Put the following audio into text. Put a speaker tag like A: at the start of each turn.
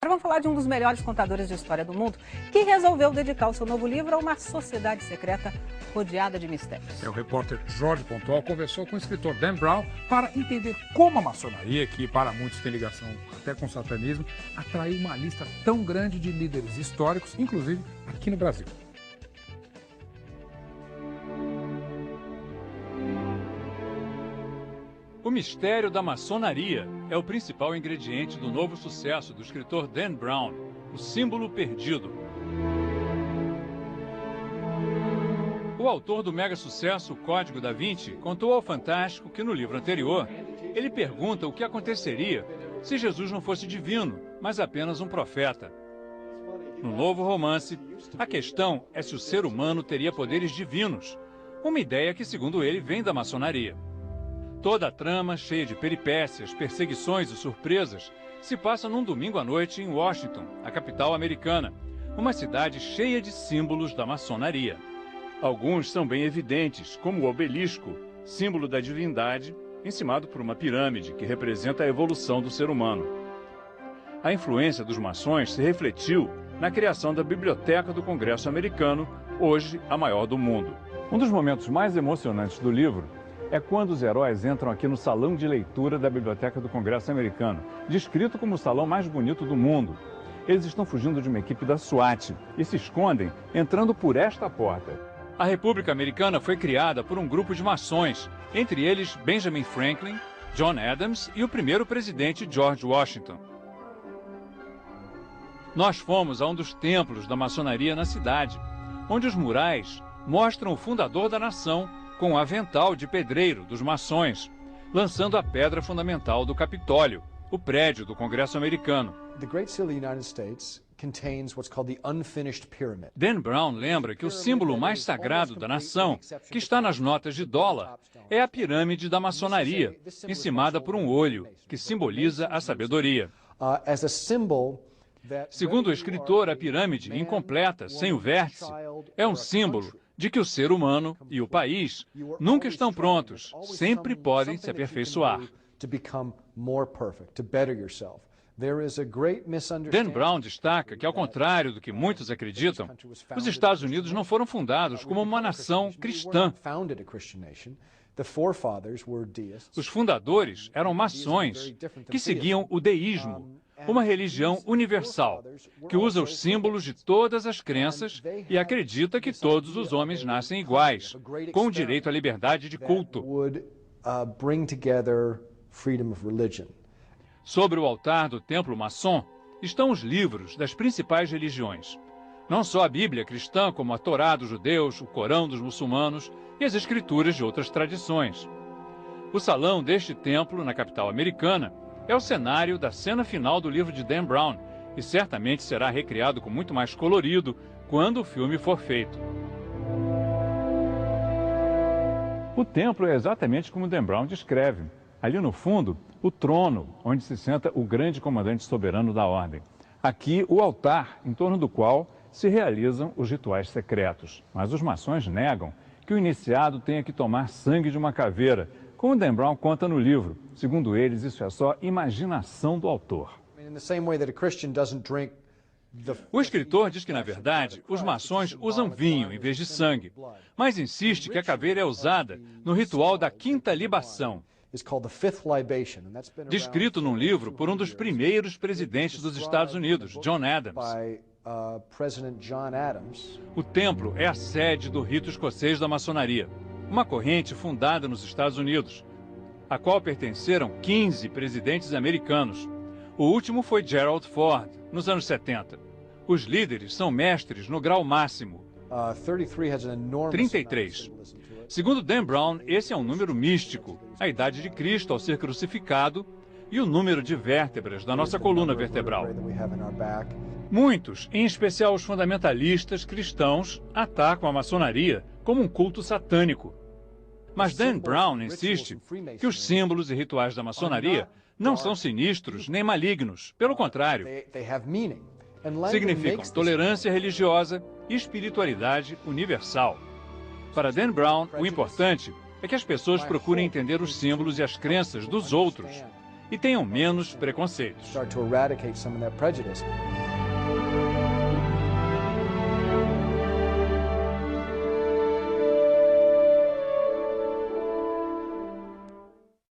A: Agora vamos falar de um dos melhores contadores de história do mundo, que resolveu dedicar o seu novo livro a uma sociedade secreta rodeada de mistérios.
B: O repórter Jorge Pontual conversou com o escritor Dan Brown para entender como a maçonaria, que para muitos tem ligação até com o satanismo, atraiu uma lista tão grande de líderes históricos, inclusive aqui no Brasil.
C: O mistério da maçonaria é o principal ingrediente do novo sucesso do escritor Dan Brown, O Símbolo Perdido. O autor do mega sucesso O Código da Vinci contou ao Fantástico que no livro anterior ele pergunta o que aconteceria se Jesus não fosse divino, mas apenas um profeta. No novo romance, a questão é se o ser humano teria poderes divinos, uma ideia que, segundo ele, vem da maçonaria. Toda a trama, cheia de peripécias, perseguições e surpresas, se passa num domingo à noite em Washington, a capital americana, uma cidade cheia de símbolos da maçonaria. Alguns são bem evidentes, como o obelisco, símbolo da divindade, encimado por uma pirâmide que representa a evolução do ser humano. A influência dos maçons se refletiu na criação da Biblioteca do Congresso Americano, hoje a maior do mundo. Um dos momentos mais emocionantes do livro é quando os heróis entram aqui no salão de leitura da Biblioteca do Congresso Americano, descrito como o salão mais bonito do mundo. Eles estão fugindo de uma equipe da SWAT e se escondem entrando por esta porta. A República Americana foi criada por um grupo de maçons, entre eles Benjamin Franklin, John Adams e o primeiro presidente George Washington. Nós fomos a um dos templos da maçonaria na cidade, onde os murais mostram o fundador da nação com o avental de pedreiro dos maçons, lançando a pedra fundamental do Capitólio, o prédio do Congresso Americano. Dan Brown lembra que o símbolo mais sagrado da nação, que está nas notas de dólar, é a pirâmide da maçonaria, encimada por um olho, que simboliza a sabedoria. Segundo o escritor, a pirâmide, incompleta, sem o vértice, é um símbolo de que o ser humano e o país nunca estão prontos, sempre podem se aperfeiçoar. Dan Brown destaca que, ao contrário do que muitos acreditam, os Estados Unidos não foram fundados como uma nação cristã. Os fundadores eram maçons que seguiam o deísmo, uma religião universal, que usa os símbolos de todas as crenças e acredita que todos os homens nascem iguais, com o direito à liberdade de culto. Sobre o altar do templo maçom estão os livros das principais religiões. Não só a Bíblia cristã, como a Torá dos judeus, o Corão dos muçulmanos e as escrituras de outras tradições. O salão deste templo, na capital americana, é o cenário da cena final do livro de Dan Brown e certamente será recriado com muito mais colorido quando o filme for feito. O templo é exatamente como Dan Brown descreve. Ali no fundo, o trono, onde se senta o grande comandante soberano da ordem. Aqui, o altar, em torno do qual se realizam os rituais secretos. Mas os maçons negam que o iniciado tenha que tomar sangue de uma caveira, como Dan Brown conta no livro. Segundo eles, isso é só imaginação do autor. O escritor diz que, na verdade, os maçons usam vinho em vez de sangue, mas insiste que a caveira é usada no ritual da quinta libação, descrito num livro por um dos primeiros presidentes dos Estados Unidos, John Adams. O templo é a sede do rito escocês da maçonaria, uma corrente fundada nos Estados Unidos, a qual pertenceram 15 presidentes americanos. O último foi Gerald Ford, nos anos 70. Os líderes são mestres no grau máximo, 33. Segundo Dan Brown, esse é um número místico, a idade de Cristo ao ser crucificado e o número de vértebras da nossa coluna vertebral. Muitos, em especial os fundamentalistas cristãos, atacam a maçonaria como um culto satânico. Mas Dan Brown insiste que os símbolos e rituais da maçonaria não são sinistros nem malignos, pelo contrário. Significam tolerância religiosa e espiritualidade universal. Para Dan Brown, o importante é que as pessoas procurem entender os símbolos e as crenças dos outros e tenham menos preconceitos.
D: Start to eradicate some of that prejudice.